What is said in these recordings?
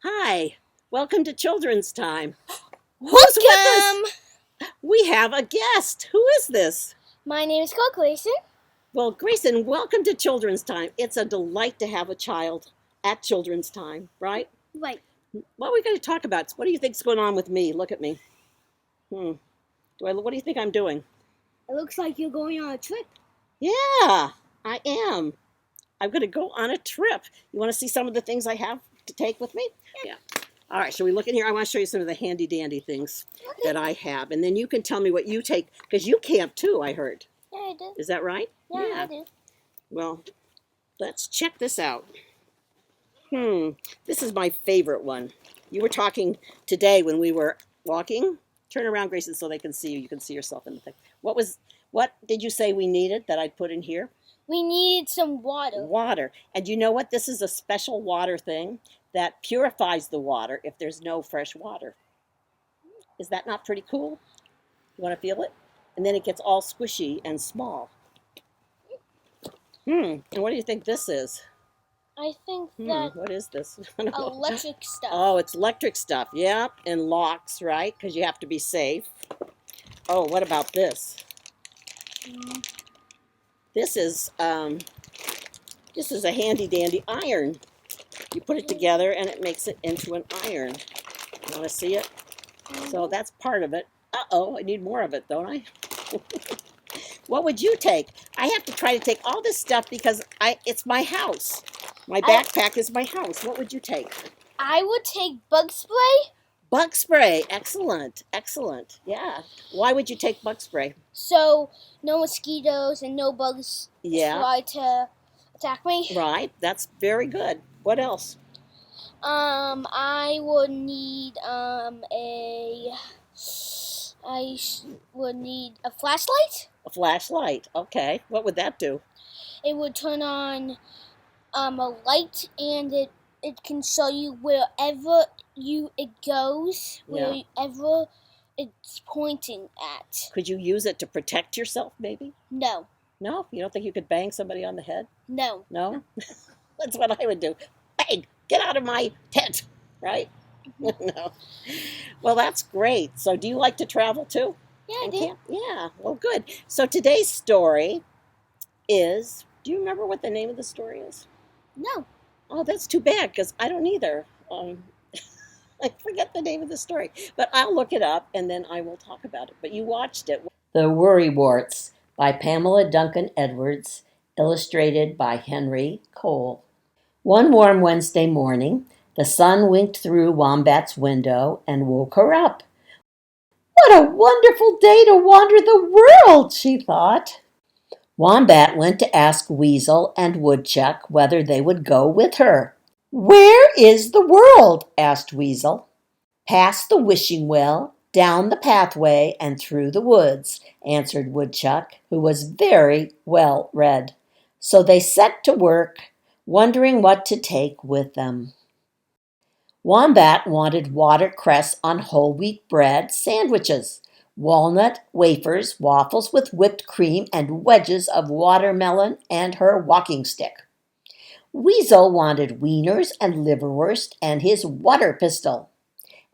Hi, welcome to Children's Time. Who's with us? Welcome! We have a guest. Who is this? My name is Grayson. Well, Grayson, welcome to Children's Time. It's a delight to have a child at Children's Time, right? Right. What are we going to talk about? What do you think's going on with me? Look at me. What do you think I'm doing? It looks like you're going on a trip. Yeah, I am. I'm going to go on a trip. You want to see some of the things I have to take with me? Yeah. All right, shall we look in here? I want to show you some of the handy dandy things that I have. And then you can tell me what you take, because you camp too, I heard. Yeah, I do. Is that right? Yeah, I do. Well, let's check this out. This is my favorite one. You were talking today when we were walking. Turn around, Grayson, so they can see you. You can see yourself in the thing. What did you say we needed that I'd put in here? We needed some water. Water. And you know what? This is a special water thing that purifies the water if there's no fresh water. Is that not pretty cool? You want to feel it? And then it gets all squishy and small. And what do you think this is? I think that What is this? I don't know. electric stuff. Oh, it's electric stuff. Yep, and locks, right? Because you have to be safe. Oh, what about this? This is a handy dandy iron. You put it together and it makes it into an iron. You want to see it? So that's part of it. Uh-oh, I need more of it, don't I? What would you take? I have to try to take all this stuff because it's my house. My backpack is my house. What would you take? I would take bug spray. Bug spray. Excellent. Excellent. Yeah. Why would you take bug spray? So no mosquitoes and no bugs try to attack me. Right. That's very good. What else? I would need would need a flashlight. A flashlight. Okay. What would that do? It would turn on a light, and it can show you wherever it goes, wherever it's pointing at. Could you use it to protect yourself, maybe? No. No? You don't think you could bang somebody on the head? No. No? That's what I would do. Bang! Get out of my tent, right? No. Well, that's great. So do you like to travel too? Yeah, I do. Yeah, well, good. So today's story is, do you remember what the name of the story is? No. Oh, that's too bad, because I don't either. I forget the name of the story, but I'll look it up and then I will talk about it. But you watched it. The WorryWorts by Pamela Duncan Edwards, illustrated by Henry Cole. One warm Wednesday morning, the sun winked through Wombat's window and woke her up. What a wonderful day to wander the world, she thought. Wombat went to ask Weasel and Woodchuck whether they would go with her. Where is the world? Asked Weasel. Past the wishing well, down the pathway, and through the woods, answered Woodchuck, who was very well read. So they set to work, wondering what to take with them. Wombat wanted watercress on whole wheat bread sandwiches, walnut wafers, waffles with whipped cream, and wedges of watermelon and her walking stick. Weasel wanted wieners and liverwurst and his water pistol.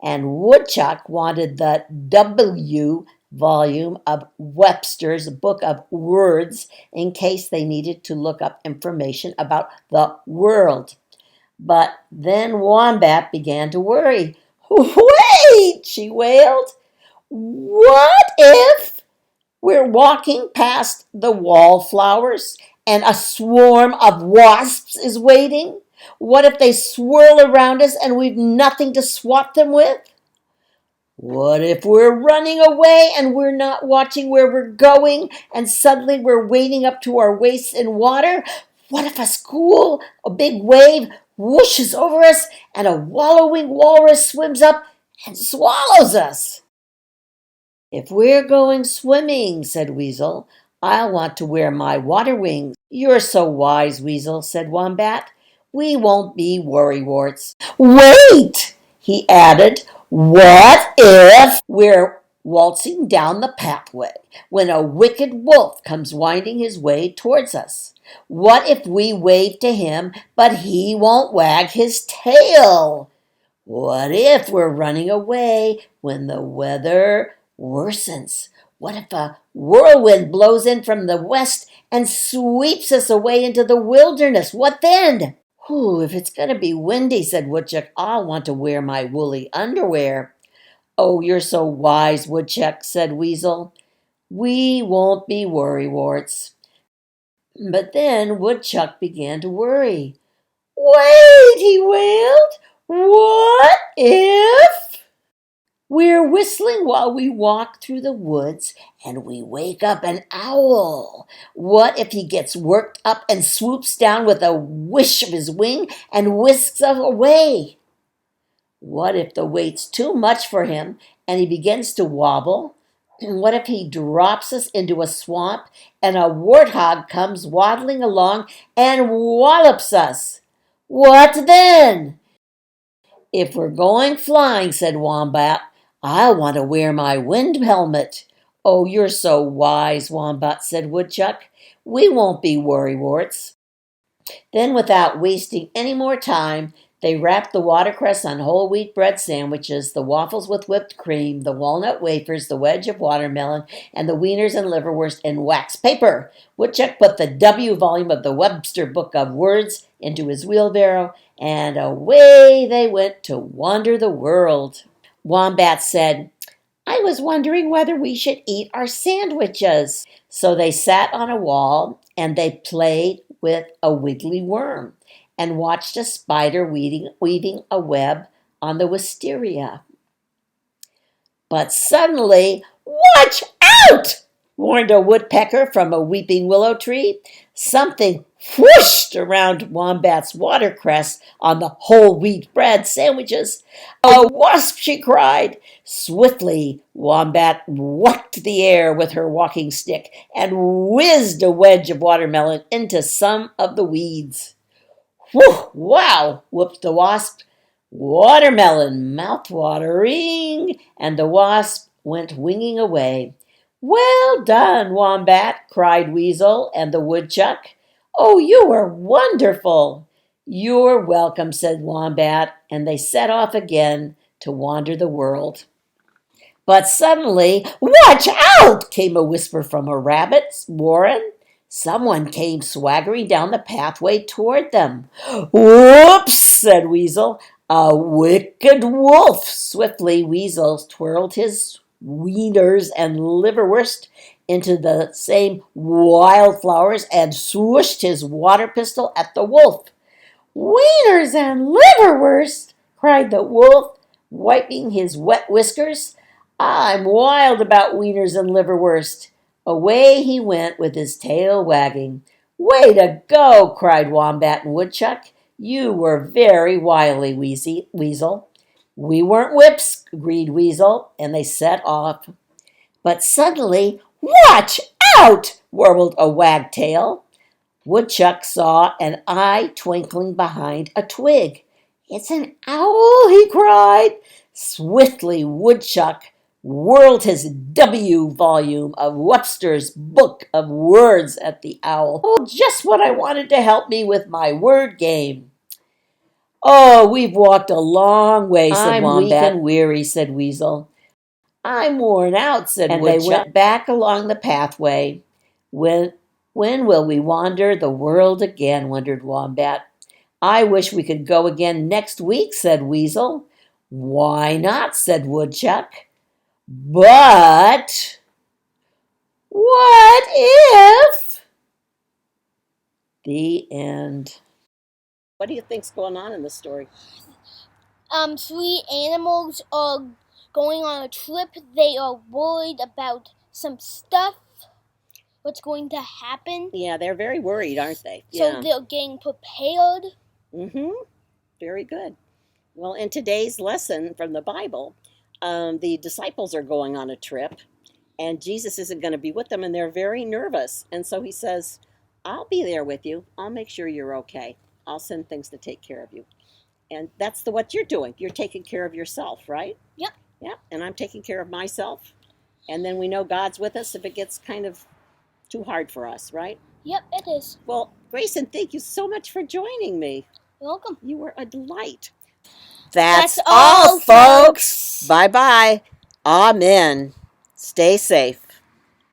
And Woodchuck wanted the W volume of Webster's Book of Words in case they needed to look up information about the world. But then Wombat began to worry. Wait, she wailed. What if we're walking past the wallflowers and a swarm of wasps is waiting? What if they swirl around us and we've nothing to swat them with? What if we're running away and we're not watching where we're going and suddenly we're wading up to our waists in water? What if a big wave whooshes over us and a wallowing walrus swims up and swallows us? If we're going swimming, said Weasel, I'll want to wear my water wings. You're so wise, Weasel, said Wombat. We won't be worrywarts. Wait, he added. What if we're waltzing down the pathway when a wicked wolf comes winding his way towards us? What if we wave to him, but he won't wag his tail? What if we're running away when the weather worsens? What if a whirlwind blows in from the west and sweeps us away into the wilderness? What then? Whew, if it's going to be windy, said Woodchuck, I'll want to wear my woolly underwear. Oh, you're so wise, Woodchuck, said Weasel. We won't be worrywarts. But then Woodchuck began to worry. Wait, he wailed. What if? We're whistling while we walk through the woods and we wake up an owl. What if he gets worked up and swoops down with a whish of his wing and whisks us away? What if the weight's too much for him and he begins to wobble? And what if he drops us into a swamp and a warthog comes waddling along and wallops us? What then? If we're going flying, said Wombat, I'll want to wear my wind helmet. Oh, you're so wise, Wombat, said Woodchuck. We won't be worrywarts. Then, without wasting any more time, they wrapped the watercress on whole wheat bread sandwiches, the waffles with whipped cream, the walnut wafers, the wedge of watermelon, and the wieners and liverwurst in wax paper. Woodchuck put the W volume of the Webster Book of Words into his wheelbarrow, and away they went to wander the world. Wombat said, I was wondering whether we should eat our sandwiches. So they sat on a wall and they played with a wiggly worm and watched a spider weaving a web on the wisteria. But suddenly, watch out! Warned a woodpecker from a weeping willow tree. Something whooshed around Wombat's watercress on the whole wheat bread sandwiches. A wasp, she cried. Swiftly, Wombat whacked the air with her walking stick and whizzed a wedge of watermelon into some of the weeds. Whew, wow, whooped the wasp. Watermelon, mouth-watering, and the wasp went winging away. Well done, Wombat, cried Weasel and the Woodchuck. Oh, you were wonderful. You're welcome, said Wombat, and they set off again to wander the world. But suddenly, watch out, came a whisper from a rabbit's warren. Someone came swaggering down the pathway toward them. Whoops, said Weasel. A wicked wolf. Swiftly, Weasel twirled his wieners and liverwurst into the same wildflowers and swooshed his water pistol at the wolf. Wieners and liverwurst, cried the wolf, wiping his wet whiskers. I'm wild about wieners and liverwurst. Away he went with his tail wagging. Way to go, cried Wombat and Woodchuck. You were very wily, Weasel. We weren't whips, agreed Weasel, and they set off. But suddenly, watch out, warbled a wagtail. Woodchuck saw an eye twinkling behind a twig. It's an owl, he cried. Swiftly, Woodchuck whirled his W volume of Webster's Book of Words at the owl. Oh, just what I wanted to help me with my word game. Oh, we've walked a long way, said Wombat. I'm weak and weary, said Weasel. I'm worn out, said Woodchuck. And they went back along the pathway. When will we wander the world again, wondered Wombat. I wish we could go again next week, said Weasel. Why not, said Woodchuck. But what if? The end. What do you think's going on in the story? Three animals are going on a trip. They are worried about some stuff. What's going to happen? Yeah, they're very worried, aren't they? So they're getting prepared. Mm-hmm. Very good. Well, in today's lesson from the Bible, the disciples are going on a trip, and Jesus isn't going to be with them, and they're very nervous. And so he says, I'll be there with you. I'll make sure you're okay. I'll send things to take care of you. And that's what you're doing. You're taking care of yourself, right? Yep. Yep. And I'm taking care of myself. And then we know God's with us if it gets kind of too hard for us, right? Yep, it is. Well, Grayson, thank you so much for joining me. You're welcome. You were a delight. That's all, all, folks. Bye-bye. Amen. Stay safe.